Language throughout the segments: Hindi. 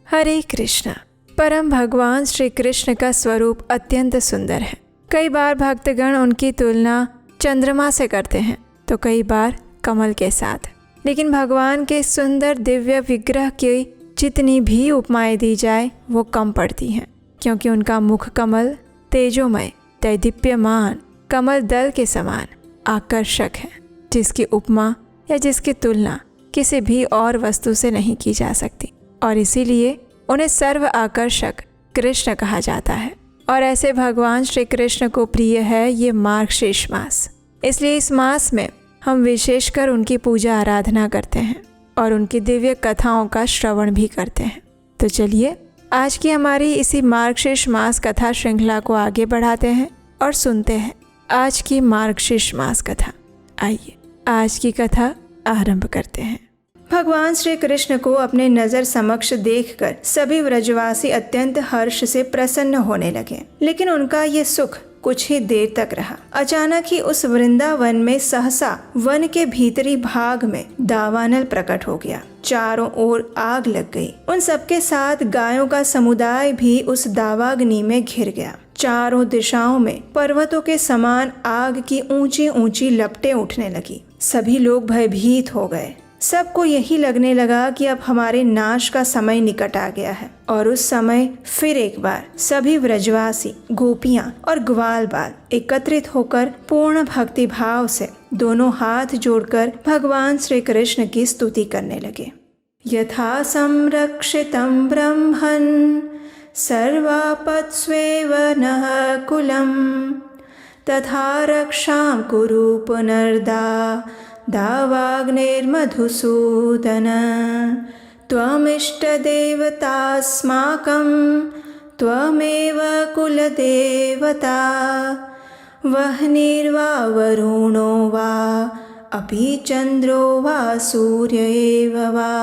हरे कृष्णा। परम भगवान श्री कृष्ण का स्वरूप अत्यंत सुंदर है। कई बार भक्तगण उनकी तुलना चंद्रमा से करते हैं तो कई बार कमल के साथ, लेकिन भगवान के सुंदर दिव्य विग्रह की जितनी भी उपमाएं दी जाए वो कम पड़ती हैं, क्योंकि उनका मुख कमल तेजोमय दैदीप्यमान कमल दल के समान आकर्षक है, जिसकी उपमा या जिसकी तुलना किसी भी और वस्तु से नहीं की जा सकती, और इसीलिए उन्हें सर्व आकर्षक कृष्ण कहा जाता है। और ऐसे भगवान श्री कृष्ण को प्रिय है ये मार्गशीर्ष मास, इसलिए इस मास में हम विशेषकर उनकी पूजा आराधना करते हैं और उनकी दिव्य कथाओं का श्रवण भी करते हैं। तो चलिए आज की हमारी इसी मार्गशीर्ष मास कथा श्रृंखला को आगे बढ़ाते हैं और सुनते हैं आज की मार्गशीर्ष मास कथा। आइए आज की कथा आरंभ करते हैं। भगवान श्री कृष्ण को अपने नजर समक्ष देखकर सभी व्रजवासी अत्यंत हर्ष से प्रसन्न होने लगे, लेकिन उनका ये सुख कुछ ही देर तक रहा। अचानक ही उस वृंदावन में सहसा वन के भीतरी भाग में दावानल प्रकट हो गया। चारों ओर आग लग गई। उन सबके साथ गायों का समुदाय भी उस दावाग्नि में घिर गया। चारों दिशाओं में पर्वतों के समान आग की ऊंची ऊंची लपटें उठने लगी। सभी लोग भयभीत हो गए। सबको यही लगने लगा कि अब हमारे नाश का समय निकट आ गया है। और उस समय फिर एक बार सभी व्रजवासी, गोपियां और ग्वाल बाल एकत्रित होकर पूर्ण भक्ति भाव से दोनों हाथ जोड़कर भगवान श्री कृष्ण की स्तुति करने लगे। यथा संरक्षितं ब्रह्मन् सर्वापत्स्वेव नः कुलं तथा रक्षां कुरु पुनर्दा दावाग्निर्मधुसूदन त्वमिष्टदेवतास्माकं त्वमेव कुलदेवता वह्निर्वा वरुणो वा अपि चंद्रो वा सूर्य एव वा।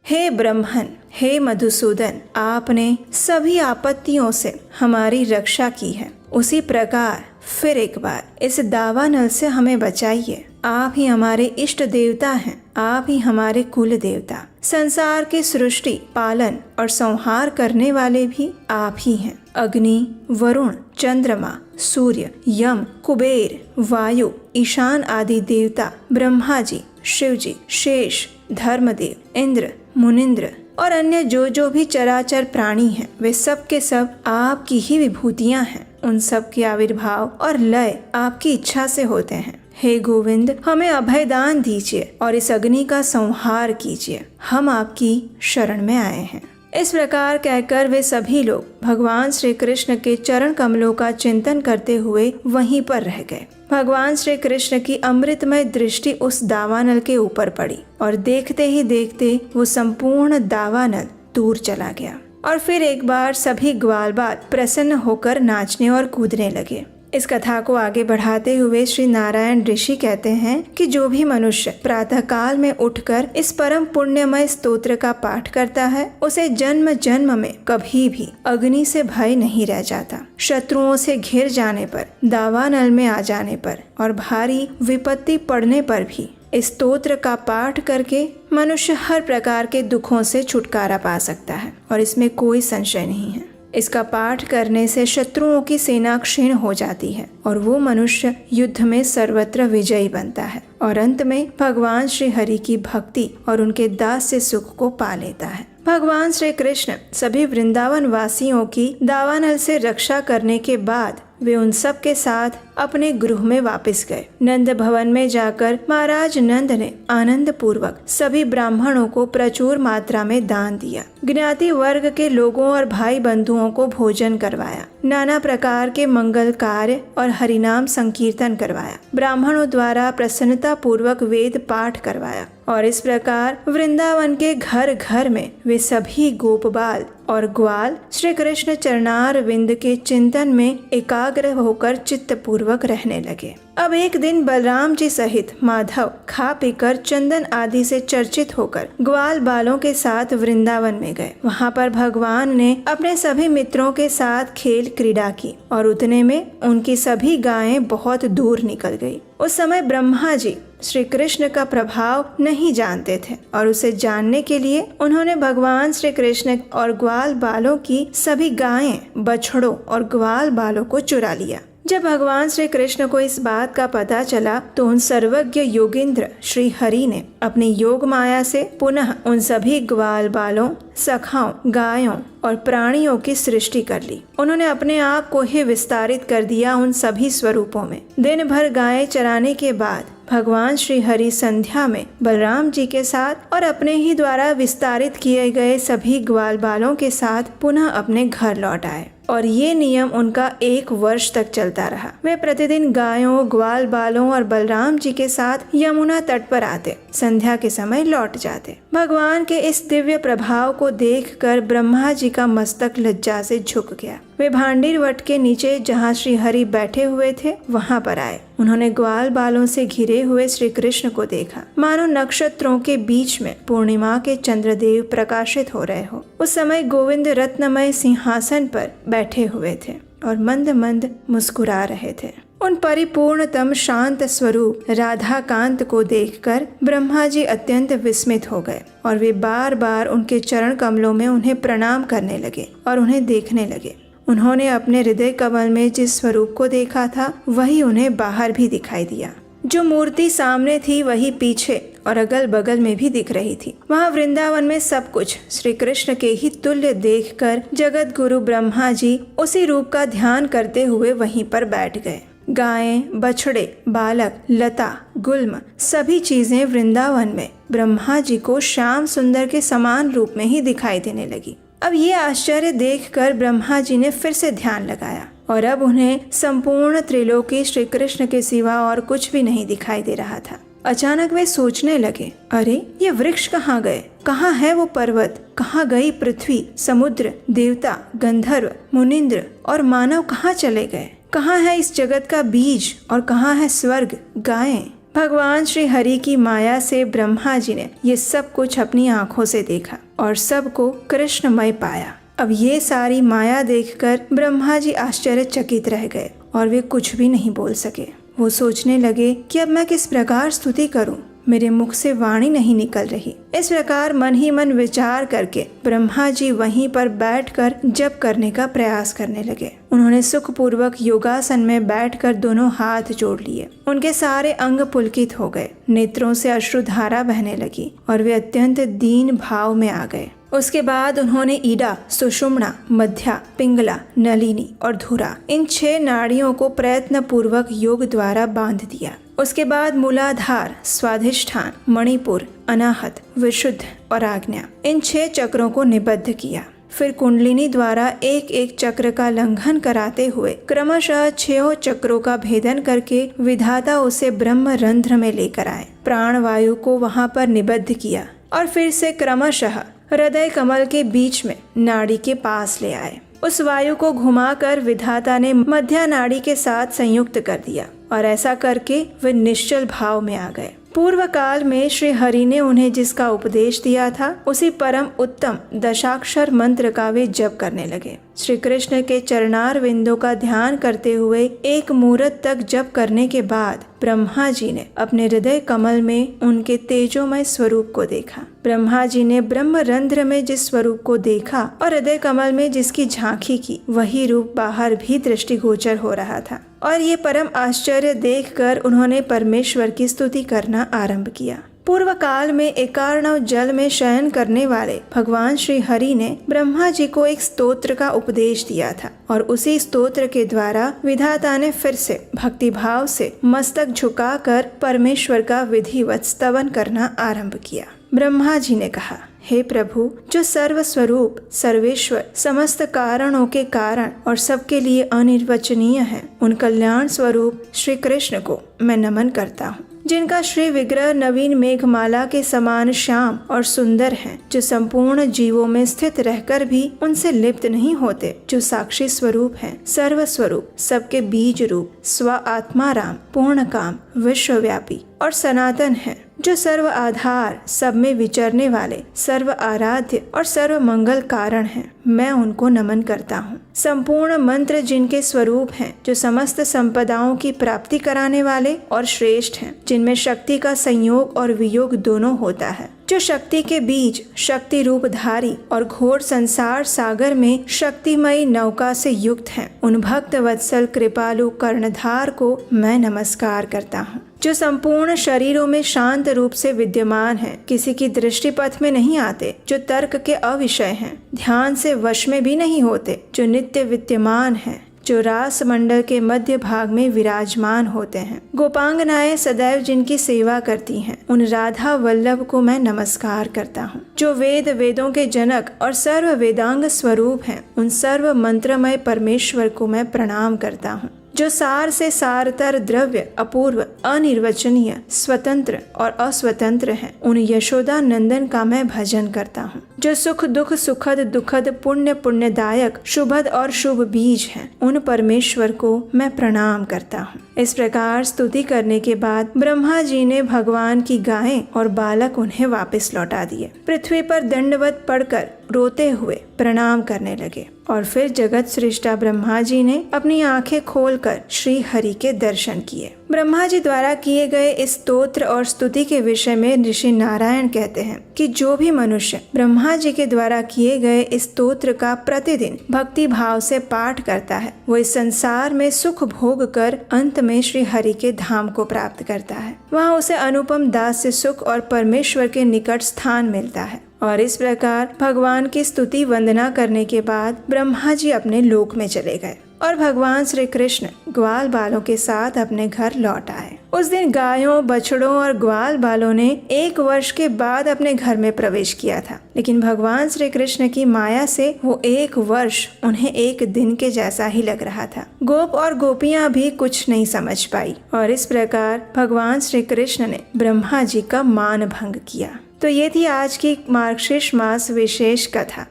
हे ब्रह्मन, हे मधुसूदन, आपने सभी आपत्तियों से हमारी रक्षा की है। उसी प्रकार फिर एक बार इस दावानल से हमें बचाइए। आप ही हमारे इष्ट देवता हैं, आप ही हमारे कुल देवता। संसार की सृष्टि, पालन और संहार करने वाले भी आप ही हैं। अग्नि, वरुण, चंद्रमा, सूर्य, यम, कुबेर, वायु, ईशान आदि देवता, ब्रह्मा जी, शिव जी, शेष, धर्मदेव, इंद्र, मुनिंद्र और अन्य जो भी चराचर प्राणी हैं, वे सब के सब आपकी ही विभूतियां हैं। उन सब के आविर्भाव और लय आपकी इच्छा से होते हैं। हे गोविंद, हमें अभयदान दीजिए और इस अग्नि का संहार कीजिए। हम आपकी शरण में आए हैं। इस प्रकार कहकर वे सभी लोग भगवान श्री कृष्ण के चरण कमलों का चिंतन करते हुए वहीं पर रह गए। भगवान श्री कृष्ण की अमृतमय दृष्टि उस दावानल के ऊपर पड़ी और देखते ही देखते वो संपूर्ण दावानल दूर चला गया। और फिर एक बार सभी ग्वाल बाल प्रसन्न होकर नाचने और कूदने लगे। इस कथा को आगे बढ़ाते हुए श्री नारायण ऋषि कहते हैं कि जो भी मनुष्य प्रातः काल में उठकर इस परम पुण्यमय स्तोत्र का पाठ करता है, उसे जन्म जन्म में कभी भी अग्नि से भय नहीं रह जाता। शत्रुओं से घिर जाने पर, दावानल में आ जाने पर और भारी विपत्ति पड़ने पर भी इस स्तोत्र का पाठ करके मनुष्य हर प्रकार के दुखों से छुटकारा पा सकता है, और इसमें कोई संशय नहीं है। इसका पाठ करने से शत्रुओं की सेना क्षीण हो जाती है और वो मनुष्य युद्ध में सर्वत्र विजयी बनता है और अंत में भगवान श्री हरि की भक्ति और उनके दास्य सुख को पा लेता है। भगवान श्री कृष्ण सभी वृंदावन वासियों की दावानल से रक्षा करने के बाद वे उन सब के साथ अपने गृह में वापस गए। नंद भवन में जाकर महाराज नंद ने आनंद पूर्वक सभी ब्राह्मणों को प्रचुर मात्रा में दान दिया। ज्ञाति वर्ग के लोगों और भाई बंधुओं को भोजन करवाया। नाना प्रकार के मंगल कार्य और हरिनाम संकीर्तन करवाया। ब्राह्मणों द्वारा प्रसन्नता पूर्वक वेद पाठ करवाया। और इस प्रकार वृंदावन के घर घर में वे सभी गोपबाल और ग्वाल श्री कृष्ण चरणार विंद के चिंतन में एकाग्र होकर चित्त पूर्वक रहने लगे। अब एक दिन बलराम जी सहित माधव खा पीकर चंदन आदि से चर्चित होकर ग्वाल बालों के साथ वृंदावन में गए। वहाँ पर भगवान ने अपने सभी मित्रों के साथ खेल क्रीड़ा की और उतने में उनकी सभी गायें बहुत दूर निकल गई। उस समय ब्रह्मा जी श्री कृष्ण का प्रभाव नहीं जानते थे और उसे जानने के लिए उन्होंने भगवान श्री कृष्ण और ग्वाल बालों की सभी गायें, बछड़ों और ग्वाल बालों को चुरा लिया। जब भगवान श्री कृष्ण को इस बात का पता चला तो उन सर्वज्ञ योगेंद्र श्री हरि ने अपनी योग माया से पुनः उन सभी ग्वाल बालों, सखाओं, गायों और प्राणियों की सृष्टि कर ली। उन्होंने अपने आप को ही विस्तारित कर दिया उन सभी स्वरूपों में। दिन भर गायें चराने के बाद भगवान श्री हरि संध्या में बलराम जी के साथ और अपने ही द्वारा विस्तारित किए गए सभी ग्वाल बालों के साथ पुनः अपने घर लौट आए और ये नियम उनका 1 वर्ष तक चलता रहा। वे प्रतिदिन गायों, ग्वाल बालों और बलराम जी के साथ यमुना तट पर आते, संध्या के समय लौट जाते। भगवान के इस दिव्य प्रभाव को देखकर ब्रह्मा जी का मस्तक लज्जा से झुक गया। वे भांडीर वट के नीचे जहाँ श्री हरि बैठे हुए थे वहाँ पर आए। उन्होंने ग्वाल बालों से घिरे हुए श्री कृष्ण को देखा, मानो नक्षत्रों के बीच में पूर्णिमा के चंद्रदेव प्रकाशित हो रहे हो। उस समय गोविंद रत्नमय सिंहासन पर बैठे हुए थे और मंद मंद मुस्कुरा रहे थे। उन परिपूर्णतम शांत स्वरूप राधा कांत को देखकर ब्रह्मा जी अत्यंत विस्मित हो गए और वे बार बार उनके चरण कमलों में उन्हें प्रणाम करने लगे और उन्हें देखने लगे। उन्होंने अपने हृदय कमल में जिस स्वरूप को देखा था वही उन्हें बाहर भी दिखाई दिया। जो मूर्ति सामने थी वही पीछे और अगल बगल में भी दिख रही थी। वहाँ वृंदावन में सब कुछ श्री कृष्ण के ही तुल्य देखकर जगत गुरु ब्रह्मा जी उसी रूप का ध्यान करते हुए वहीं पर बैठ गए। गायें, बछड़े, बालक, लता, गुल्म सभी चीजें वृंदावन में ब्रह्मा जी को श्याम सुंदर के समान रूप में ही दिखाई देने लगी। अब ये आश्चर्य देखकर ब्रह्मा जी ने फिर से ध्यान लगाया और अब उन्हें संपूर्ण त्रिलोकी श्री कृष्ण के सिवा और कुछ भी नहीं दिखाई दे रहा था। अचानक वे सोचने लगे, अरे ये वृक्ष कहाँ गए? कहाँ है वो पर्वत? कहाँ गई पृथ्वी, समुद्र, देवता, गंधर्व, मुनिंद्र और मानव कहाँ चले गए? कहाँ है इस जगत का बीज और कहाँ है स्वर्ग, गायें? भगवान श्री हरि की माया से ब्रह्मा जी ने ये सब कुछ अपनी आंखों से देखा और सबको कृष्णमय पाया। अब ये सारी माया देखकर ब्रह्मा जी आश्चर्यचकित रह गए और वे कुछ भी नहीं बोल सके। वो सोचने लगे कि अब मैं किस प्रकार स्तुति करूं, मेरे मुख से वाणी नहीं निकल रही। इस प्रकार मन ही मन विचार करके ब्रह्मा जी वहीं पर बैठकर जप करने का प्रयास करने लगे। उन्होंने सुखपूर्वक योगासन में बैठकर दोनों हाथ जोड़ लिए। उनके सारे अंग पुलकित हो गए, नेत्रों से अश्रुधारा बहने लगी और वे अत्यंत दीन भाव में आ गए। उसके बाद उन्होंने ईडा, सुषुम्ना, मध्या, पिंगला, नलिनी और धुरा इन 6 नाड़ियों को प्रयत्न पूर्वक योग द्वारा बांध दिया। उसके बाद मूलाधार, स्वाधिष्ठान, मणिपुर, अनाहत, विशुद्ध और आज्ञा इन 6 चक्रों को निबद्ध किया। फिर कुंडलिनी द्वारा एक एक चक्र का लंघन कराते हुए क्रमशः 6 चक्रों का भेदन करके विधाता उसे ब्रह्म रंध्र में लेकर आए। प्राण वायु को वहां पर निबद्ध किया और फिर से क्रमशः हृदय कमल के बीच में नाड़ी के पास ले आए। उस वायु को घुमाकर विधाता ने मध्या नाड़ी के साथ संयुक्त कर दिया और ऐसा करके वे निश्चल भाव में आ गए। पूर्व काल में श्री हरि ने उन्हें जिसका उपदेश दिया था उसी परम उत्तम दशाक्षर मंत्र का वे जप करने लगे। श्री कृष्ण के चरणार बिंदु का ध्यान करते हुए 1 मुहूर्त तक जप करने के बाद ब्रह्मा जी ने अपने हृदय कमल में उनके तेजोमय स्वरूप को देखा। ब्रह्मा जी ने ब्रह्म रंध्र में जिस स्वरूप को देखा और हृदय कमल में जिसकी झांकी की वही रूप बाहर भी दृष्टिगोचर हो रहा था और ये परम आश्चर्य देखकर उन्होंने परमेश्वर की स्तुति करना आरंभ किया। पूर्व काल में एकार्णव जल में शयन करने वाले भगवान श्री हरि ने ब्रह्मा जी को एक स्तोत्र का उपदेश दिया था और उसी स्तोत्र के द्वारा विधाता ने फिर से भक्ति भाव से मस्तक झुकाकर परमेश्वर का विधिवत स्तवन करना आरंभ किया। ब्रह्मा जी ने कहा, हे प्रभु, जो सर्व स्वरूप, सर्वेश्वर, समस्त कारणों के कारण और सबके लिए अनिर्वचनीय है, उन कल्याण स्वरूप श्री कृष्ण को मैं नमन करता हूँ। जिनका श्री विग्रह नवीन मेघमाला के समान श्याम और सुंदर है, जो संपूर्ण जीवों में स्थित रहकर भी उनसे लिप्त नहीं होते, जो साक्षी स्वरूप है, सर्व स्वरूप, सबके बीज रूप, स्व आत्मा राम, पूर्ण काम, विश्वव्यापी और सनातन है, जो सर्व आधार, सब में विचरने वाले, सर्व आराध्य और सर्व मंगल कारण है। मैं उनको नमन करता हूँ। संपूर्ण मंत्र जिनके स्वरूप हैं, जो समस्त संपदाओं की प्राप्ति कराने वाले और श्रेष्ठ हैं, जिनमें शक्ति का संयोग और वियोग दोनों होता है, जो शक्ति के बीज, शक्ति रूपधारी और घोर संसार सागर में शक्तिमयी नौका से युक्त हैं, उन भक्त वत्सल कृपालु कर्णधार को मैं नमस्कार करता हूँ। जो संपूर्ण शरीरों में शांत रूप से विद्यमान है, किसी की दृष्टि पथ में नहीं आते, जो तर्क के अविषय हैं, ध्यान से वश में भी नहीं होते, जो नित्य विद्यमान है, जो रास मंडल के मध्य भाग में विराजमान होते हैं। गोपांगनाएं सदैव जिनकी सेवा करती हैं, उन राधा वल्लभ को मैं नमस्कार करता हूँ। जो वेद वेदों के जनक और सर्व वेदांग स्वरूप हैं, उन सर्व मंत्रमय परमेश्वर को मैं प्रणाम करता हूँ। जो सार से सारतर द्रव्य, अपूर्व, अनिर्वचनीय, स्वतंत्र और अस्वतंत्र हैं, उन यशोदा नंदन का मैं भजन करता हूँ। जो सुख दुख सुखद दुखद पुण्य पुण्यदायक शुभद और शुभ बीज हैं, उन परमेश्वर को मैं प्रणाम करता हूँ। इस प्रकार स्तुति करने के बाद ब्रह्मा जी ने भगवान की गायें और बालक उन्हें वापस लौटा दिए। पृथ्वी पर दंडवत पड़कर रोते हुए प्रणाम करने लगे और फिर जगत सृष्टा ब्रह्मा जी ने अपनी आंखें खोलकर श्री हरि के दर्शन किए। ब्रह्मा जी द्वारा किए गए इस स्तोत्र और स्तुति के विषय में ऋषि नारायण कहते हैं कि जो भी मनुष्य ब्रह्मा जी के द्वारा किए गए इस स्तोत्र का प्रतिदिन भक्ति भाव से पाठ करता है, वो इस संसार में सुख भोग कर अंत में श्री हरि के धाम को प्राप्त करता है। वहाँ उसे अनुपम दास्य सुख और परमेश्वर के निकट स्थान मिलता है। और इस प्रकार भगवान की स्तुति वंदना करने के बाद ब्रह्मा जी अपने लोक में चले गए और भगवान श्री कृष्ण ग्वाल बालों के साथ अपने घर लौट आए। उस दिन गायों, बछड़ों और ग्वाल बालों ने 1 वर्ष के बाद अपने घर में प्रवेश किया था, लेकिन भगवान श्री कृष्ण की माया से वो 1 वर्ष उन्हें 1 दिन के जैसा ही लग रहा था। गोप और गोपियां भी कुछ नहीं समझ पाई और इस प्रकार भगवान श्री कृष्ण ने ब्रह्मा जी का मान भंग किया। तो ये थी आज की मार्गशीर्ष मास विशेष कथा।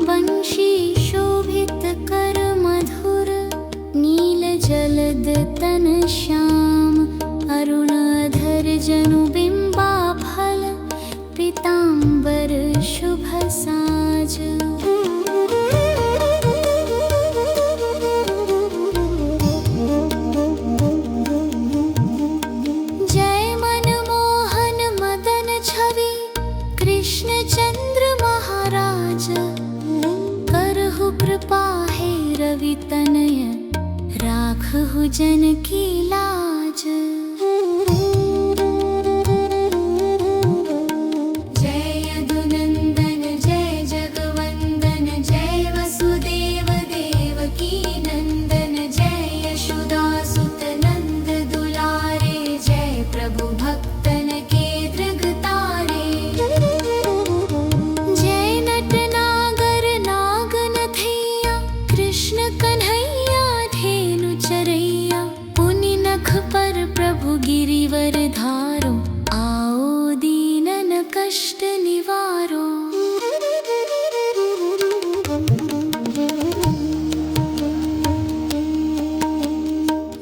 वंशी शोभित कर मधुर नील जलद तन श्याम अरुणाधर जनु बिंबा फल पीतांबर शुभ साज। जय मनमोहन मदन छवि कृष्ण चंद्र महाराज करहु कृपा हे रवि तनय राखहु जन की लाज। गिरिवर धारो आओ दीनन कष्ट निवारो।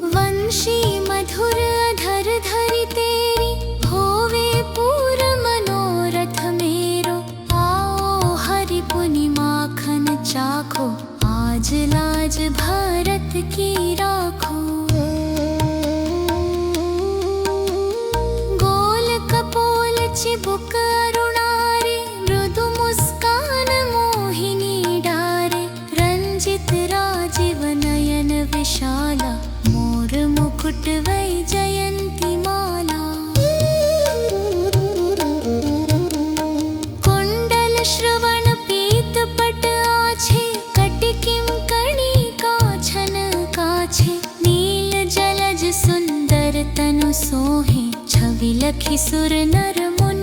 वंशी मधुर अधर धरि तेरी होवे पूर मनोरथ मेरो। आओ हरि पुनि माखन चाखो आज लाज भारत की राखो। चिबुक अरुणारे मृदु मुस्कान मोहिनी डारे। रंजित राजीव नयन विशाला मोर मुकुट वैजयंती माला। कुंडल श्रवण पीत पट आछे कटिकिम कर्णिका छन काछे। नील जलज सुंदर तनु सोहे छवि लखी सुर नर मुनि।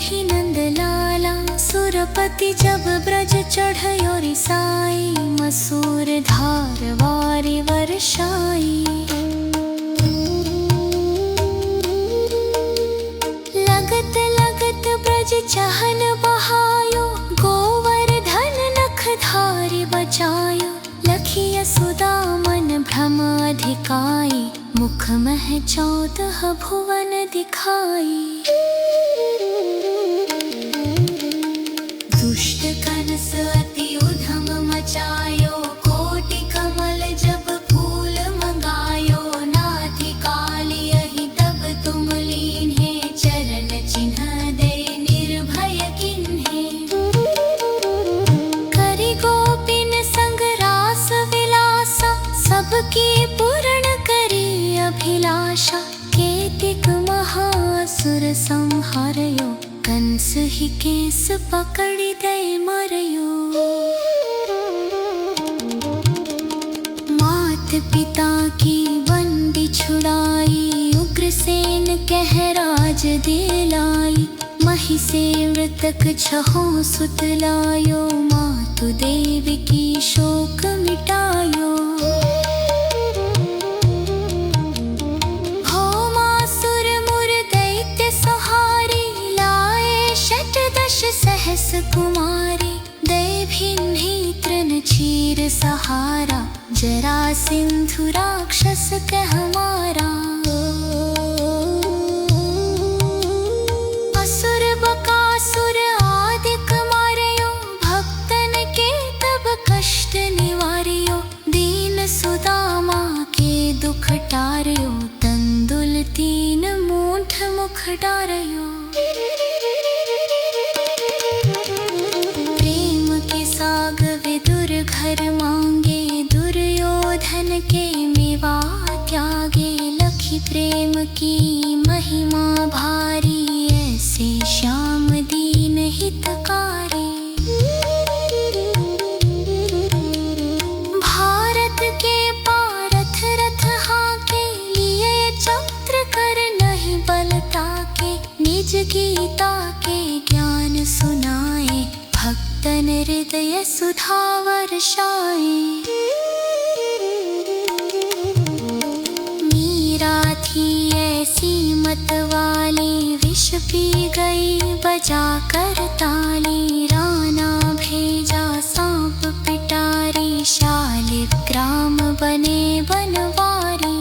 रही नंद लाला। सुरपति जब ब्रज चढ़यो रिसाई, मसूर धार वारी वर्षाई। लगत लगत ब्रज चहन बहायो, गोवर्धन नख धारी बचायो। लखिय सुदामन भ्रम अधिकाई, मुख मह 14 भुवन दिखाई। दुष्ट कंस अति उधम मचायो, कोटि कमल जब फूल मंगायो। नाथि कालियहि तब तुम लीन्हे, चरण चिन्ह दे निर्भय किन्हे। करि गोपिन संग रास विलासा, सबकी पूर्ण करी अभिलाषा। केतिक महासुर संहारयो, कंस ही केस पकड़ी दे मरयो। मात पिता की बंदी छुड़ाई, उग्रसेन कह राज दिलाई। मही से मृतक 6 सुत लायो, मातु देवी की शोक मिटायो। भौमासुर मुर दैत्य सहारी, लाए 8 सहस कुमारी। दय भिन्ही तृण चीर सहारा, जरा सिंधु राक्षस कह मारा। असुर बकासुर आदिक मारयो, भक्तन के तब कष्ट निवार्यो। दीन सुदामा के दुख टार्यो, तंदुल 3 मूठ मुख डारयो। प्रेम के साग विदुर घर मांगे, दुर्योधन के मेवा त्यागे। लखी प्रेम की महिमा भारी, ऐसे श्याम दीन हितकारी। भारत के पारथ रथ हाके, लिए चक्र कर नहीं बल ताके। निज गीता के ज्ञान सुनाए, भक्तन हृदय सुधा वर्षाए। मीरा थी ऐसी मत वाली, विष पी गई बजा कर ताली। राना भेजा सांप पिटारी, शालिग्राम बने बनवारी।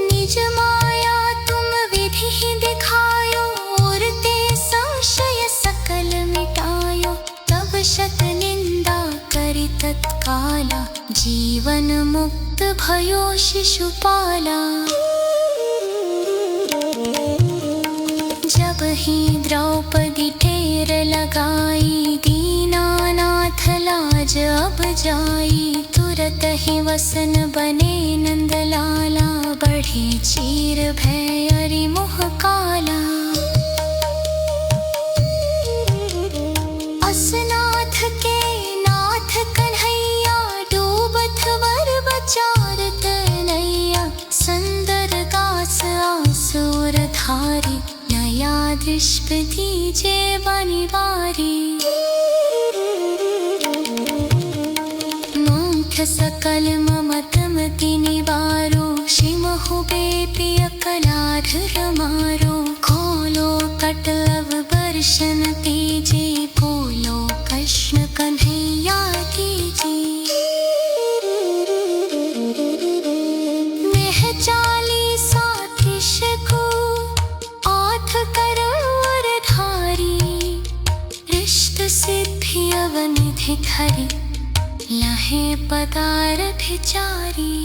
निज माया तुम विधि दिखायो, औरते संशय सकल मिटायो। तब शत निंदा करि तत्काला, जीवन मुक्त भयो शिशुपाला। जब ही द्रौपदी ढेर लगाई, दीनानाथ लाज अब जाई। तुरत ही वसन बने नंद लाला, बढ़े चीर भय अरि मोह काला। असनाथ के नाथ कन्हैया, डूबत वर बचारत नैया। संदर गास आसुर धारी, नया दृष्ट दीजे बनिवारी। मुख सकल ममत मति निवारो, शिमहु बेपि अकलाध रमारो। खोलो कटव वर्षन तेजे, बोलो कृष्ण कन्हैया दीजे। नेह चालीसा कृष्ण को, आठ करोड़ धारी। रिष्ट सिद्धि अवनिधि धरि, लहे पदार भिचारी।